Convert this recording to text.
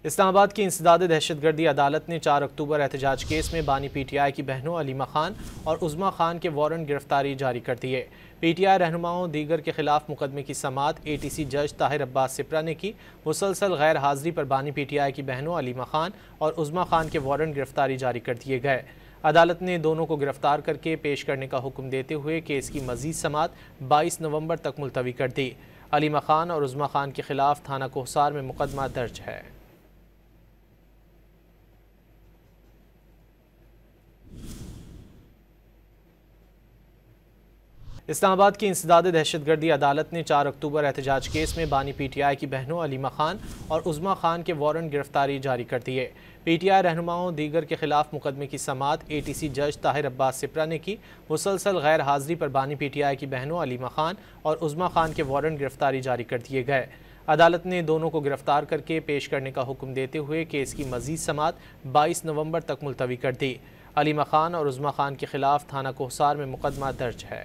इस्लामाबाद की इंसदाद दहशतगर्दी अदालत ने 4 अक्टूबर एहतजाज केस में बानी PTI की बहनों अलीमा खान और उज़मा खान के वारंट गिरफ्तारी जारी कर दिए। PTI रहनुमाओं दीगर के खिलाफ मुकदमे की समाअत ATC जज ताहिर अब्बास सिप्रा ने की। मुसलसल गैर हाजिरी पर बानी PTI की बहनों अलीमा खान और उज़मा खान के वारंट गिरफ्तारी जारी कर दिए गए। अदालत ने दोनों को गिरफ्तार करके पेश करने का हुक्म देते हुए केस की मजीद समाअत 22 नवंबर तक मुलतवी कर दी। अलीमा खान और उज़मा खान के खिलाफ थाना कोहसार में मुकदमा दर्ज है। इस्लामाबाद की इंसदाद दहशतगर्दी अदालत ने 4 अक्टूबर एहतजाज केस में बानी PTI की बहनों अलीमा खान और उज़मा खान के वारंट गिरफ्तारी जारी कर दिए। PTI रहनुमाओं दीगर के खिलाफ मुकदमे की समाअत ATC जज ताहिर अब्बास सिप्रा ने की। मुसलसल गैर हाजिरी पर बानी PTI की बहनों अलीमा खान और उज़मा खान के वारंट गिरफ्तारी जारी कर दिए गए। अदालत ने दोनों को गिरफ्तार करके पेश करने का हुक्म देते हुए केस की मजीद समाअत 22 नवंबर तक मुलतवी कर दी। अलीमा खान और उज़मा खान के खिलाफ थाना कोहसार में मुकदमा दर्ज है।